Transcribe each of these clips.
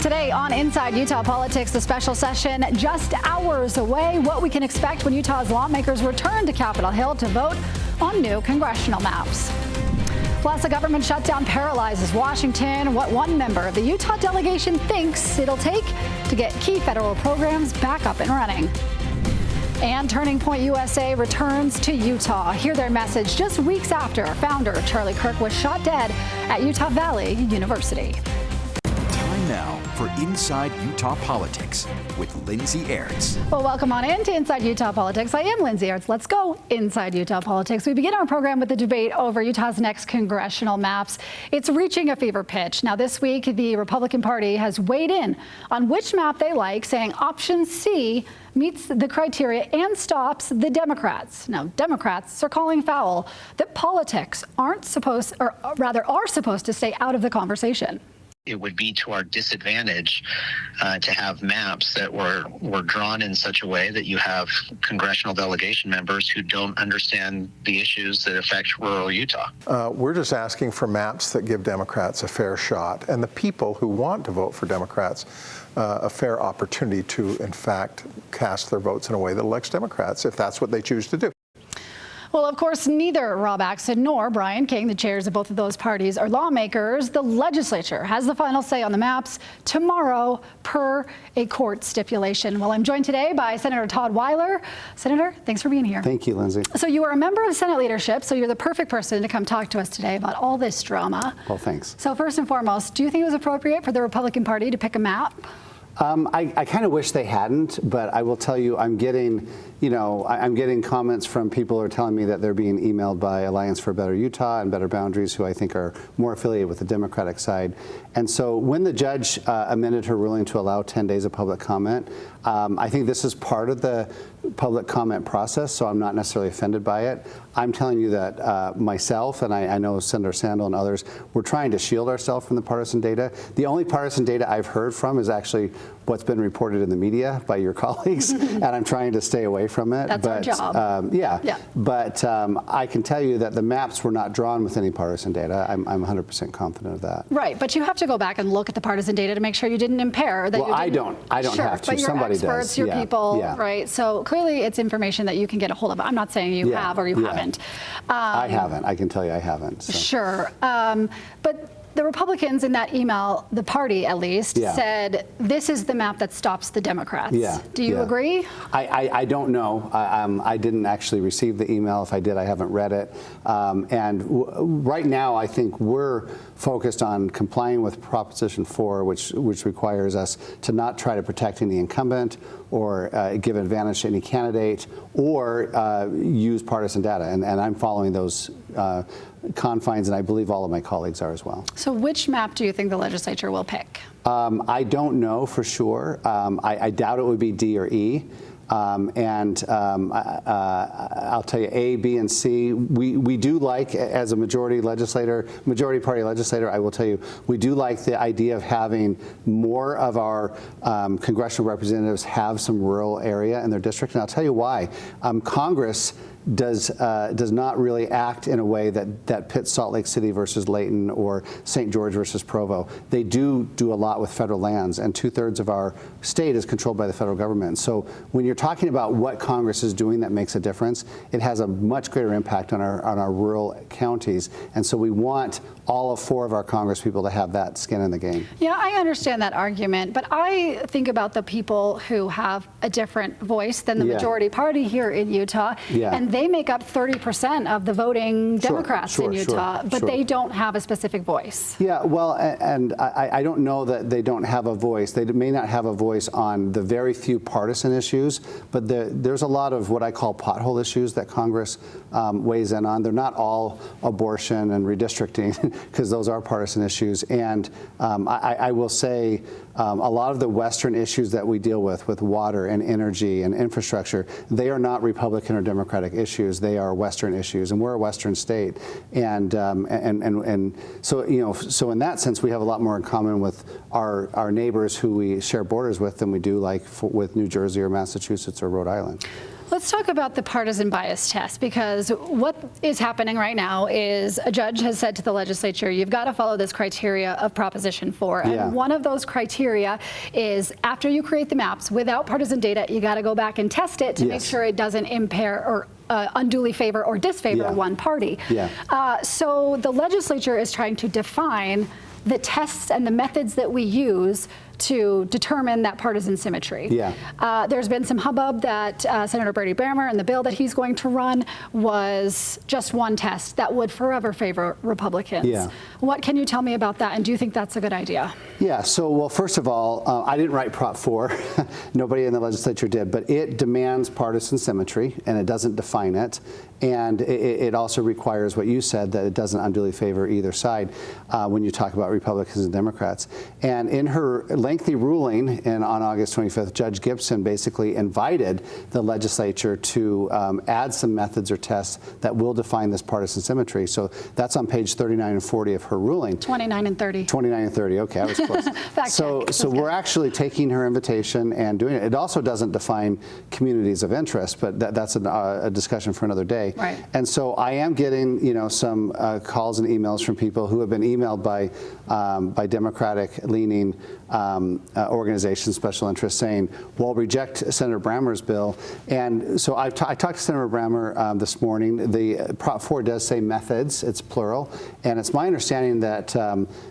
Today on Inside Utah Politics, the special session just hours away. What we can expect when Utah's lawmakers return to Capitol Hill to vote on new congressional maps. Plus, a government shutdown paralyzes Washington. What one member of the Utah delegation thinks it'll take to get key federal programs back up and running. And Turning Point USA returns to Utah. Hear their message just weeks after founder Charlie Kirk was shot dead at Utah Valley University. Time now for Inside Utah Politics with Lindsay Aerts. Well, welcome on in to Inside Utah Politics. I am Lindsay Aerts. Let's go Inside Utah Politics. We begin our program with the debate over Utah's next congressional maps. It's reaching a fever pitch. Now, this week, the Republican Party has weighed in on which map they like, saying option C meets the criteria and stops the Democrats. Now, Democrats are calling foul that politics are supposed to stay out of the conversation. It would be to our disadvantage to have maps that were drawn in such a way that you have congressional delegation members who don't understand the issues that affect rural Utah. We're just asking for maps that give Democrats a fair shot, and the people who want to vote for Democrats a fair opportunity to, in fact, cast their votes in a way that elects Democrats, if that's what they choose to do. Well, of course, neither Rob Axon nor Brian King, the chairs of both of those parties, are lawmakers. The legislature has the final say on the maps tomorrow per a court stipulation. Well, I'm joined today by Senator Todd Weiler. Senator, thanks for being here. Thank you, Lindsay. So you are a member of Senate leadership, so you're the perfect person to come talk to us today about all this drama. Well, thanks. So first and foremost, do you think it was appropriate for the Republican Party to pick a map? I kind of wish they hadn't, but I will tell you, I'm getting comments from people who are telling me that they're being emailed by Alliance for a Better Utah and Better Boundaries, who I think are more affiliated with the Democratic side. And so when the judge amended her ruling to allow 10 days of public comment, I think this is part of the public comment process, so I'm not necessarily offended by it. I'm telling you that myself, and I know Senator Sandel and others, we're trying to shield ourselves from the partisan data. The only partisan data I've heard from is actually what's been reported in the media by your colleagues, and I'm trying to stay away from it. That's our job. But I can tell you that the maps were not drawn with any partisan data. I'm 100% confident of that. Right, but you have to go back and look at the partisan data to make sure you didn't impair. That well, I don't sure, have to. But Somebody experts, does. Your people, right? So clearly it's information that you can get a hold of. I'm not saying you have or you haven't. I haven't. I can tell you I haven't. So. Sure. But the Republicans in that email, the party at least, said this is the map that stops the Democrats. Do you agree? I don't know. I didn't actually receive the email. If I did, I haven't read it. And right now, I think we're focused on complying with Proposition 4, which requires us to not try to protect any incumbent or give advantage to any candidate or use partisan data. And I'm following those confines, and I believe all of my colleagues are as well. So which map do you think the legislature will pick? I don't know for sure. I doubt it would be D or E. I'll tell you, A, B, and C, we do like, as a majority party legislator, I will tell you, we do like the idea of having more of our congressional representatives have some rural area in their district, and I'll tell you why. Congress does not really act in a way that pits Salt Lake City versus Layton or St. George versus Provo. They do a lot with federal lands, and 2/3 of our state is controlled by the federal government. So when you're talking about what Congress is doing that makes a difference, it has a much greater impact on our rural counties. And so we want all 4 of our Congress people to have that skin in the game. Yeah, I understand that argument, but I think about the people who have a different voice than the majority party here in Utah, and they make up 30% of the voting Democrats in Utah, but they don't have a specific voice. Yeah, well, and I don't know that they don't have a voice. They may not have a voice on the very few partisan issues, but there's a lot of what I call pothole issues that Congress weighs in on. They're not all abortion and redistricting, because those are partisan issues. And I will say a lot of the Western issues that we deal with water and energy and infrastructure, they are not Republican or Democratic issues. They are Western issues, and we're a Western state. And so, so in that sense, we have a lot more in common with our neighbors who we share borders with than we do with New Jersey or Massachusetts or Rhode Island. Let's talk about the partisan bias test, because what is happening right now is a judge has said to the legislature, you've got to follow this criteria of Proposition 4. And one of those criteria is after you create the maps without partisan data, you got to go back and test it to make sure it doesn't impair or unduly favor or disfavor one party. So the legislature is trying to define the tests and the methods that we use to determine that partisan symmetry. There's been some hubbub that Senator Brady Brammer and the bill that he's going to run was just one test that would forever favor Republicans. What can you tell me about that, and do you think that's a good idea? So, well, first of all, I didn't write Prop 4. Nobody in the legislature did, but it demands partisan symmetry, and it doesn't define it. And it also requires what you said, that it doesn't unduly favor either side when you talk about Republicans and Democrats. And in her lengthy ruling on August 25th, Judge Gibson basically invited the legislature to add some methods or tests that will define this partisan symmetry. So that's on page 39 and 40 of her ruling. 29 and 30. 29 and 30. Okay, I was close. So we're actually taking her invitation and doing it. It also doesn't define communities of interest, but that's a discussion for another day. And so I am getting, some calls and emails from people who have been emailed by Democratic-leaning organizations, special interests, saying, well, reject Senator Brammer's bill. And so I talked to Senator Brammer this morning. The Prop 4 does say methods, it's plural, and it's my understanding that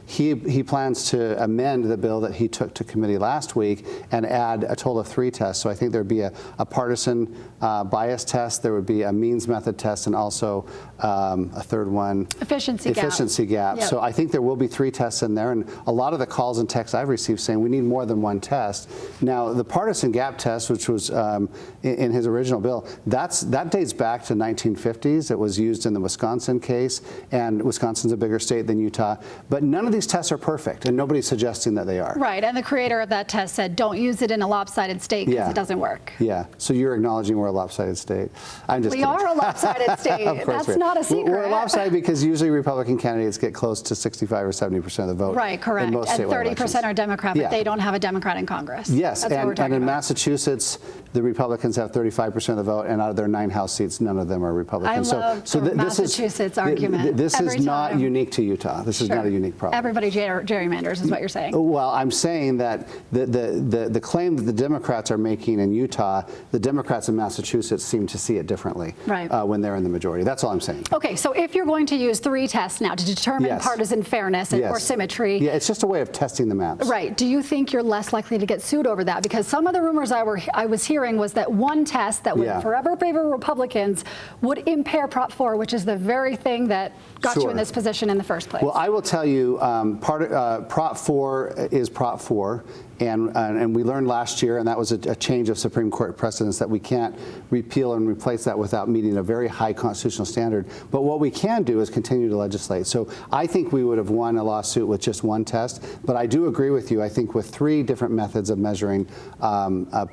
he plans to amend the bill that he took to committee last week and add a total of 3 tests. So I think there would be a partisan bias test, there would be a means method test, and also a third one, efficiency gap. So I think there will be 3 tests in there, and a lot of the calls and texts I've received saying we need more than one test. Now, the partisan gap test, which was in his original bill, that dates back to 1950s. It was used in the Wisconsin case, and Wisconsin's a bigger state than Utah. But none of these tests are perfect, and nobody's suggesting that they are. Right, and the creator of that test said, don't use it in a lopsided state because it doesn't work. So you're acknowledging we're a lopsided state. I'm just kidding. We are a lopsided state. That's not a secret. We're lopsided because usually Republican candidates get close to 65 or 70% of the vote. Right, correct. And 30% are Democrat, but they don't have a Democrat in Congress. Yes, and in Massachusetts, the Republicans have 35% of the vote, and out of their 9 House seats, none of them are Republicans. I love the Massachusetts argument. This is not unique to Utah. This is not a unique problem. Everybody gerrymanders is what you're saying. Well, I'm saying that the claim that the Democrats are making in Utah, the Democrats in Massachusetts seem to see it differently when they're in the majority. That's all I'm saying. Okay, so if you're going to use 3 tests now to determine partisan fairness or symmetry. It's just a way of testing the maps. Right. Do you think you're less likely to get sued over that? Because some of the rumors I was hearing was that one test that would forever favor Republicans would impair Prop 4, which is the very thing that got you in this position in the first place. Well, I will tell you, Prop 4 is Prop 4. And we learned last year, and that was a change of Supreme Court precedents, that we can't repeal and replace that without meeting a very high constitutional standard. But what we can do is continue to legislate. So I think we would have won a lawsuit with just one test. But I do agree with you. I think with 3 different methods of measuring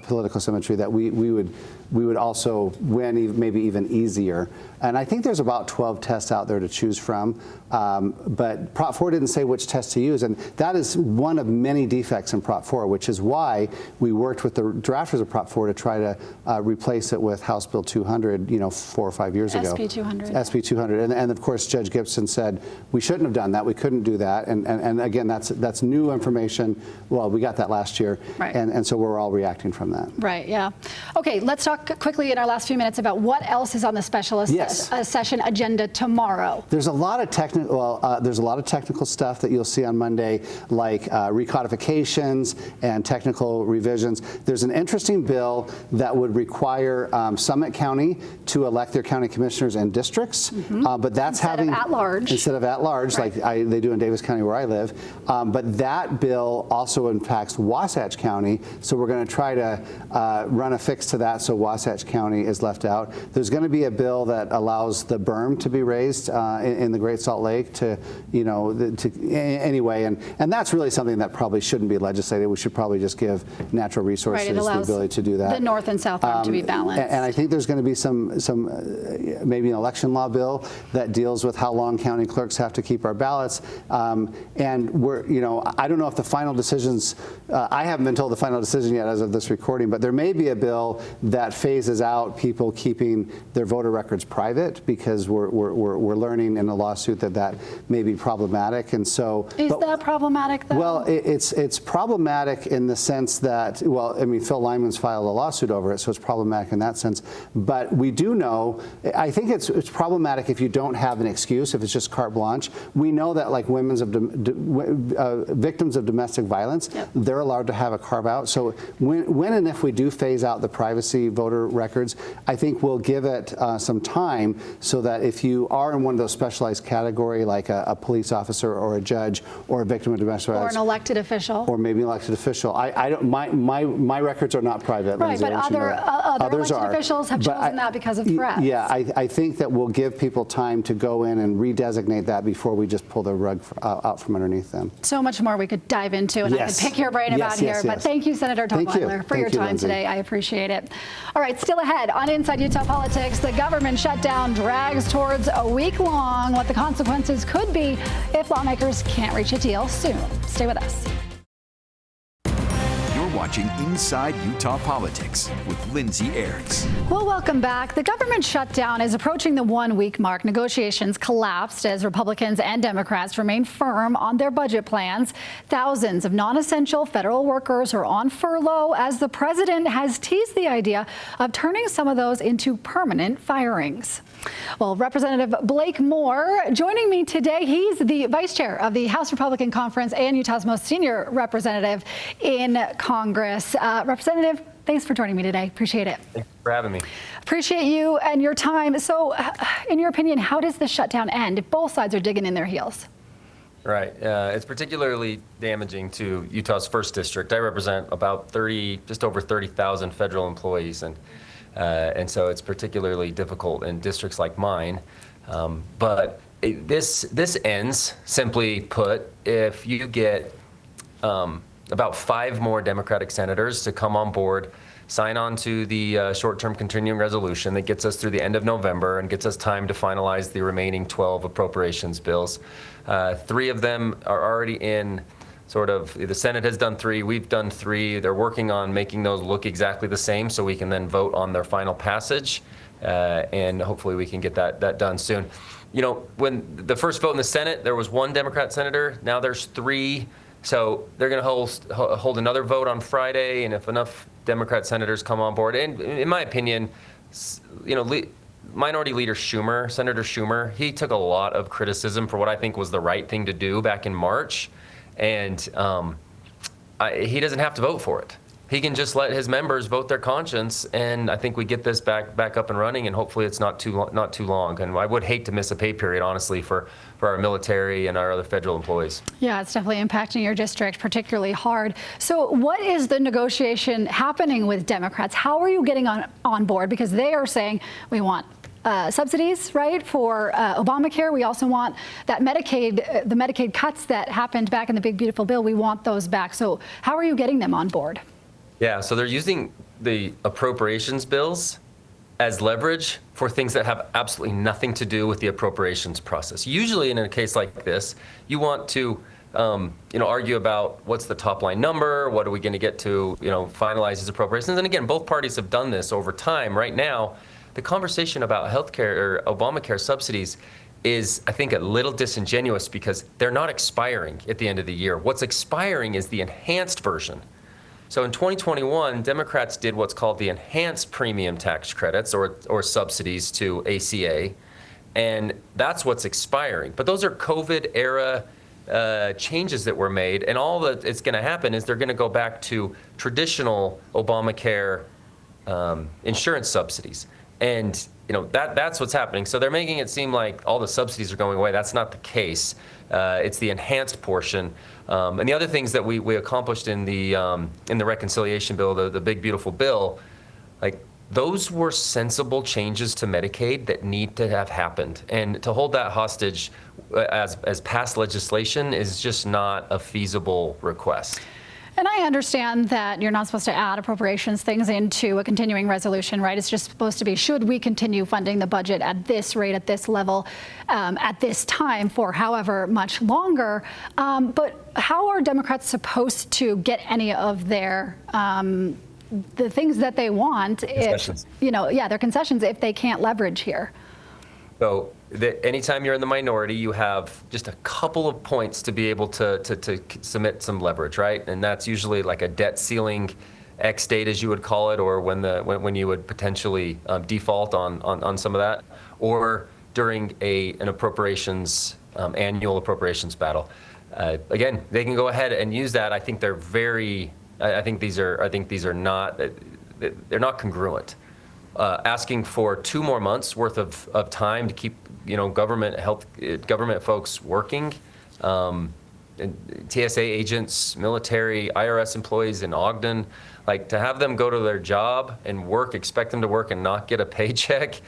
political symmetry, that we would also win maybe even easier. And I think there's about 12 tests out there to choose from. But Prop 4 didn't say which test to use. And that is one of many defects in Prop 4, which is why we worked with the drafters of Prop 4 to try to replace it with House Bill 200, 4 or 5 years ago. SB 200. SB 200. And of course, Judge Gibson said we shouldn't have done that. We couldn't do that. And again, that's new information. Well, we got that last year. And so we're all reacting from that. Right, yeah. Okay, let's talk quickly in our last few minutes about what else is on the special session agenda tomorrow. There's a lot of technical stuff that you'll see on Monday, like recodifications and technical revisions. There's an interesting bill that would require Summit County to elect their county commissioners and districts, but that's instead of at large, like they do in Davis County where I live. But that bill also impacts Wasatch County, so we're going to try to run a fix to that so Wasatch County is left out. There's going to be a bill that allows the berm to be raised in the Great Salt Lake anyway, and that's really something that probably shouldn't be legislated. We should probably just give natural resources the ability to do that. The north and south arm to be balanced. And I think there's going to be some maybe an election law bill that deals with how long county clerks have to keep our ballots. And we're, I don't know if the final decisions, I haven't been told the final decision yet as of this recording, but there may be a bill that that phases out people keeping their voter records private, because we're learning in a lawsuit that may be problematic. And so, is that problematic though? Well, it's problematic in the sense that, well, I mean, Phil Lyman's filed a lawsuit over it, so it's problematic in that sense. But we do know, I think it's problematic if you don't have an excuse, if it's just carte blanche. We know that like victims of domestic violence, yep, they're allowed to have a carve out. So when and if we do phase out the privacy voter records, I think we'll give it some time, so that if you are in one of those specialized category, like a police officer or a judge or a victim of domestic violence, or an elected official, or maybe an elected official, I don't, my records are not private. Right, Lindsay, but other elected officials have chosen that because of threats. Yeah, I think that we'll give people time to go in and redesignate that before we just pull the rug out from underneath them. So much more we could dive into, and yes, I could pick your brain about here. But thank you, Senator Todd Weiler, for your time Lindsay, today. I appreciate it. All right, still ahead on Inside Utah Politics, the government shutdown drags towards a week long. What the consequences could be if lawmakers can't reach a deal soon. Stay with us. Watching Inside Utah Politics with Lindsay Airds. Well, welcome back. The government shutdown is approaching the 1 week mark. Negotiations collapsed as Republicans and Democrats remain firm on their budget plans. Thousands of non-essential federal workers are on furlough as the president has teased the idea of turning some of those into permanent firings. Well, Representative Blake Moore joining me today. He's the vice chair of the House Republican Conference and Utah's most senior representative in Congress. Representative, thanks for joining me today. Appreciate it. Thanks for having me. Appreciate you and your time. So, in your opinion, how does this shutdown end if both sides are digging in their heels? Right. It's particularly damaging to Utah's 1st District. I represent about just over 30,000 federal employees, and so it's particularly difficult in districts like mine. But this ends, simply put, if you get about 5 more Democratic senators to come on board, sign on to the short-term continuing resolution that gets us through the end of November and gets us time to finalize the remaining 12 appropriations bills. 3 of them are already in. Sort of, the Senate has done 3, we've done 3. They're working on making those look exactly the same so we can then vote on their final passage, and hopefully we can get that done soon. You know, when the first vote in the Senate, there was 1 Democrat senator, now there's 3. So they're going to hold another vote on Friday, and if enough Democrat senators come on board, and in my opinion, you know, Minority Leader Schumer, Senator Schumer, he took a lot of criticism for what I think was the right thing to do back in March. And he doesn't have to vote for it. He can just let his members vote their conscience, and I think we get this back up and running, and hopefully it's not too long. And I would hate to miss a pay period, honestly, for our military and our other federal employees. Yeah, it's definitely impacting your district particularly hard. So what is the negotiation happening with Democrats? How are you getting on board? Because they are saying we want subsidies, right, for Obamacare. We also want that Medicaid, the Medicaid cuts that happened back in the Big Beautiful Bill. We want those back. So how are you getting them on board? Yeah, so they're using the appropriations bills as leverage for things that have absolutely nothing to do with the appropriations process. Usually in a case like this, you want to argue about what's the top line number, what are we going to get to, finalize these appropriations. And again, both parties have done this over time. Right now, the conversation about healthcare or Obamacare subsidies is, I think, a little disingenuous because they're not expiring at the end of the year. What's expiring is the enhanced version. So in 2021, Democrats did what's called the enhanced premium tax credits or subsidies to ACA, and that's what's expiring. But those are COVID era changes that were made, and all that is going to happen is they're going to go back to traditional Obamacare insurance subsidies. And that's what's happening. So they're making it seem like all the subsidies are going away. That's not the case. It's the enhanced portion. And the other things that we accomplished in the reconciliation bill, the Big Beautiful Bill, like those were sensible changes to Medicaid that need to have happened. And to hold that hostage as past legislation is just not a feasible request. And I understand that you're not supposed to add appropriations things into a continuing resolution, right? It's just supposed to be, should we continue funding the budget at this rate, at this level, at this time for however much longer? But how are Democrats supposed to get any of their the things that they want, Concessions. if, their concessions if they can't leverage here. So anytime you're in the minority, you have just a couple of points to be able to submit some leverage, right? And that's usually like a debt ceiling X date, as you would call it, or when you would potentially default on some of that, or during an appropriations annual appropriations battle. Again, they can go ahead and use that. I think they're I think these are not. They're not congruent. Asking for 2 more months worth of time to keep government folks working, and TSA agents, military, IRS employees in Ogden, like to have them go to their job and work, expect them to work and not get a paycheck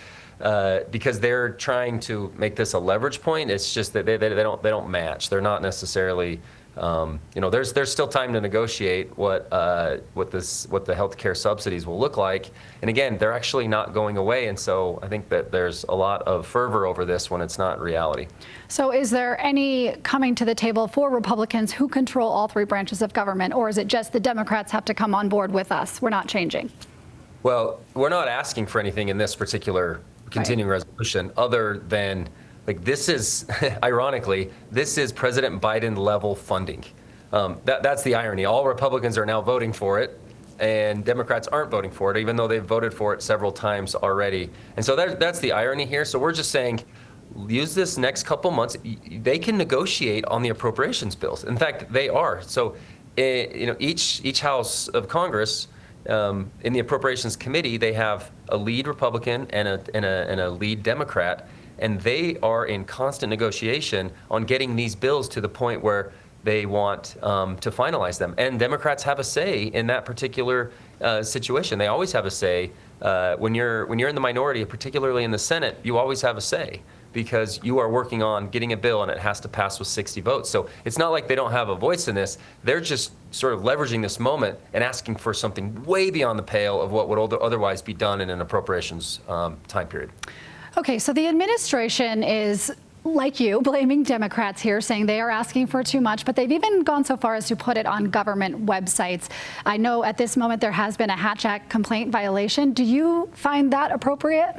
because they're trying to make this a leverage point. It's just that they don't match. They're not necessarily. There's still time to negotiate what the healthcare subsidies will look like, and again, they're actually not going away. And so I think that there's a lot of fervor over this when it's not reality. So is there any coming to the table for Republicans who control all 3 branches of government, or is it just the Democrats have to come on board with us? We're not changing. Well, we're not asking for anything in this particular continuing resolution other than. Like this is, ironically, this is President Biden level funding. That's the irony. All Republicans are now voting for it, and Democrats aren't voting for it, even though they've voted for it several times already. And so that's the irony here. So we're just saying, use this next couple months. They can negotiate on the appropriations bills. In fact, they are. So, each House of Congress. In the Appropriations Committee, they have a lead Republican and a lead Democrat. And they are in constant negotiation on getting these bills to the point where they want to finalize them. And Democrats have a say in that particular situation. They always have a say. When you're in the minority, particularly in the Senate, you always have a say because you are working on getting a bill and it has to pass with 60 votes. So it's not like they don't have a voice in this. They're just sort of leveraging this moment and asking for something way beyond the pale of what would otherwise be done in an appropriations time period. Okay, so the administration is, like you, blaming Democrats here, saying they are asking for too much, but they've even gone so far as to put it on government websites. I know at this moment there has been a Hatch Act complaint violation. Do you find that appropriate?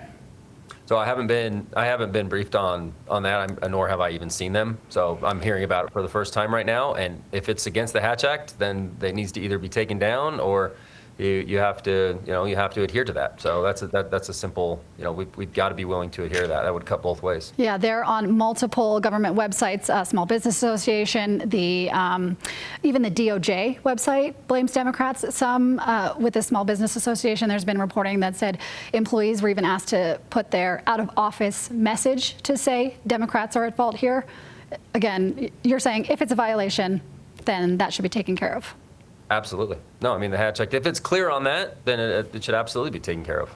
So I haven't been briefed on that, nor have I even seen them. So I'm hearing about it for the first time right now. And if it's against the Hatch Act, then it needs to either be taken down or you have to adhere to that. So that's a simple, we've got to be willing to adhere to that. That would cut both ways. Yeah, they're on multiple government websites. Small Business Association, even the DOJ website blames Democrats. Some with the Small Business Association, there's been reporting that said employees were even asked to put their out of office message to say Democrats are at fault here. Again, you're saying if it's a violation, then that should be taken care of. Absolutely. No, I mean, the Hatch Act, if it's clear on that, then it should absolutely be taken care of.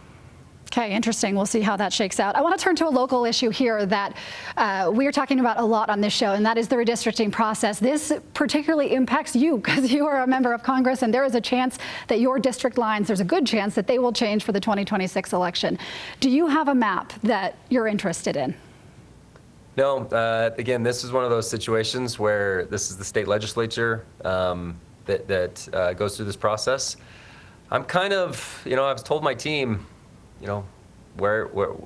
Okay, interesting. We'll see how that shakes out. I want to turn to a local issue here that we are talking about a lot on this show, and that is the redistricting process. This particularly impacts you because you are a member of Congress, and there is a chance that your district lines, there's a good chance that they will change for the 2026 election. Do you have a map that you're interested in? No. Again, this is one of those situations where this is the state legislature that goes through this process. I'm kind of, I've told my team, whatever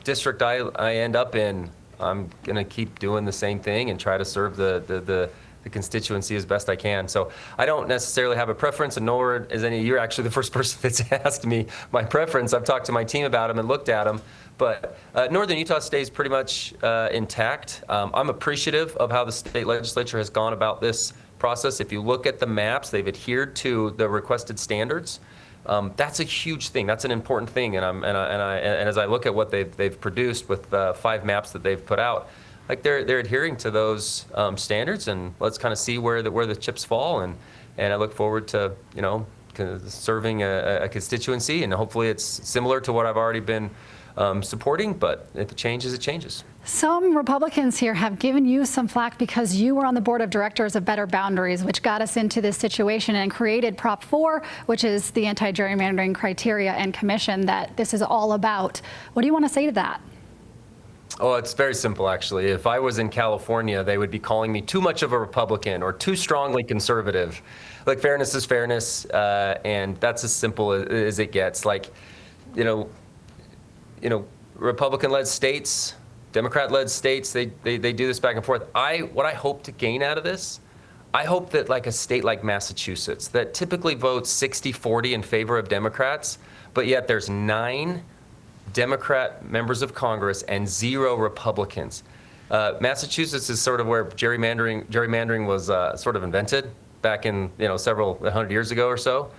district I end up in, I'm gonna keep doing the same thing and try to serve the constituency as best I can. So I don't necessarily have a preference, and nor is any. You're actually the first person that's asked me my preference. I've talked to my team about them and looked at them. But Northern Utah stays pretty much intact. I'm appreciative of how the state legislature has gone about this process. If you look at the maps, they've adhered to the requested standards. That's a huge thing. That's an important thing. And as I look at what they've produced with 5 maps that they've put out, like they're adhering to those standards. And let's kind of see where the chips fall. And I look forward to serving a constituency, and hopefully it's similar to what I've already been supporting, but if it changes, it changes. Some Republicans here have given you some flack because you were on the board of directors of Better Boundaries, which got us into this situation and created Prop 4, which is the anti-gerrymandering criteria and commission that this is all about. What do you want to say to that? Oh, it's very simple, actually. If I was in California, they would be calling me too much of a Republican or too strongly conservative. Like, fairness is fairness, and that's as simple as it gets. Like, you know, Republican-led states, Democrat-led states, they do this back and forth. What I hope to gain out of this, I hope that like a state like Massachusetts that typically votes 60-40 in favor of Democrats, but yet there's 9 Democrat members of Congress and 0 Republicans. Massachusetts is sort of where gerrymandering was sort of invented back in several 100 years ago or so.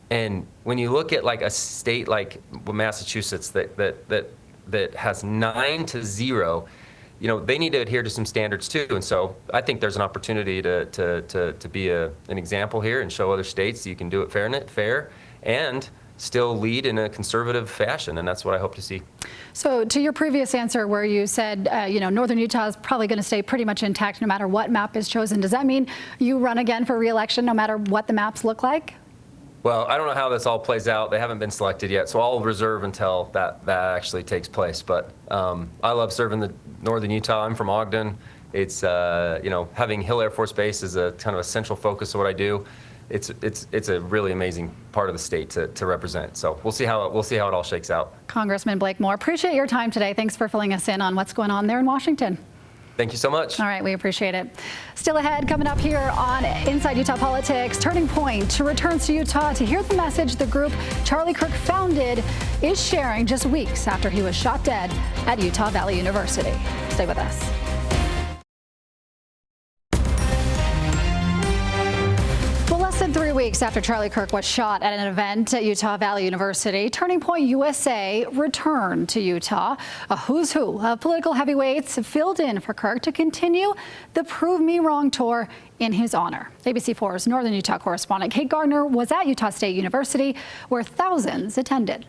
And when you look at like a state like Massachusetts that has 9-0, they need to adhere to some standards too. And so I think there's an opportunity to be an example here and show other states that you can do it fair and still lead in a conservative fashion, and that's what I hope to see. So to your previous answer where you said, Northern Utah is probably going to stay pretty much intact no matter what map is chosen, does that mean you run again for re-election no matter what the maps look like? Well, I don't know how this all plays out. They haven't been selected yet, so I'll reserve until that actually takes place. But I love serving the Northern Utah. I'm from Ogden. It's, having Hill Air Force Base is a kind of a central focus of what I do. It's a really amazing part of the state to represent. So we'll see how it all shakes out. Congressman Blake Moore, appreciate your time today. Thanks for filling us in on what's going on there in Washington. Thank you so much. All right, we appreciate it. Still ahead, coming up here on Inside Utah Politics, Turning Point returns to Utah to hear the message the group Charlie Kirk founded is sharing just weeks after he was shot dead at Utah Valley University. Stay with us. Less than 3 weeks after Charlie Kirk was shot at an event at Utah Valley University, Turning Point USA returned to Utah. A who's who of political heavyweights filled in for Kirk to continue the Prove Me Wrong tour in his honor. ABC4's Northern Utah correspondent Kate Gardner was at Utah State University, where thousands attended.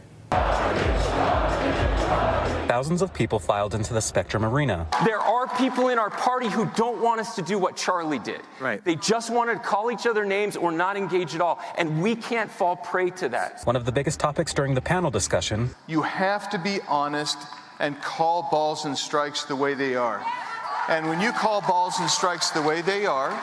Thousands of people filed into the Spectrum Arena. There are people in our party who don't want us to do what Charlie did. Right. They just want to call each other names or not engage at all, and we can't fall prey to that. One of the biggest topics during the panel discussion. You have to be honest and call balls and strikes the way they are. And when you call balls and strikes the way they are,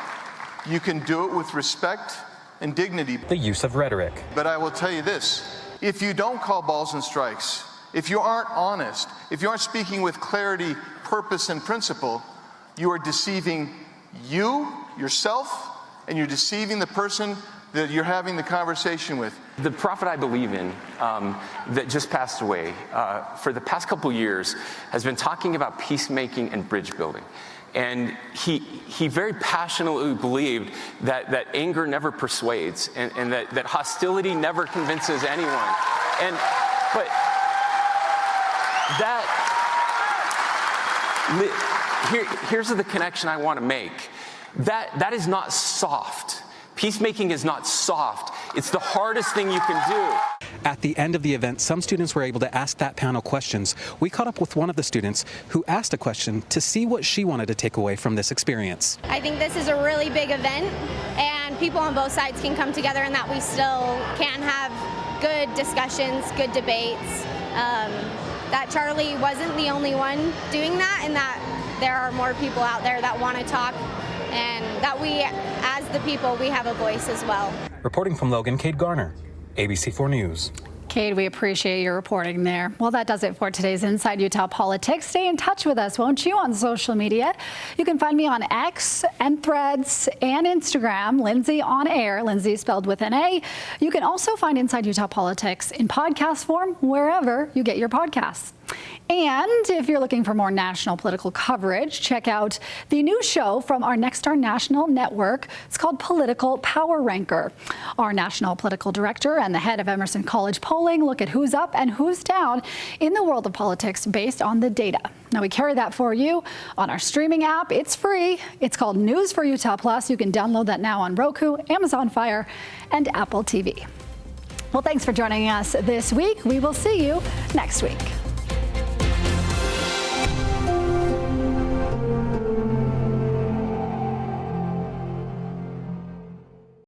you can do it with respect and dignity. The use of rhetoric. But I will tell you this, if you don't call balls and strikes, if you aren't honest, if you aren't speaking with clarity, purpose, and principle, you are deceiving yourself, and you're deceiving the person that you're having the conversation with. The prophet I believe in that just passed away for the past couple years has been talking about peacemaking and bridge building. And he very passionately believed that anger never persuades and that hostility never convinces anyone. But here's the connection I want to make. That is not soft. Peacemaking is not soft. It's the hardest thing you can do. At the end of the event, some students were able to ask that panel questions. We caught up with one of the students who asked a question to see what she wanted to take away from this experience. I think this is a really big event, and people on both sides can come together, and that we still can have good discussions, good debates. That Charlie wasn't the only one doing that, and that there are more people out there that want to talk, and that we, as the people, we have a voice as well. Reporting from Logan, Kate Garner, ABC4 News. Kate, we appreciate your reporting there. Well, that does it for today's Inside Utah Politics. Stay in touch with us, won't you, on social media? You can find me on X and Threads and Instagram, Lindsay on Air, Lindsay spelled with an A. You can also find Inside Utah Politics in podcast form wherever you get your podcasts. And if you're looking for more national political coverage, check out the new show from our Nexstar National Network. It's called Political Power Ranker. Our national political director and the head of Emerson College polling look at who's up and who's down in the world of politics based on the data. Now, we carry that for you on our streaming app. It's free. It's called News for Utah Plus. You can download that now on Roku, Amazon Fire, and Apple TV. Well, thanks for joining us this week. We will see you next week.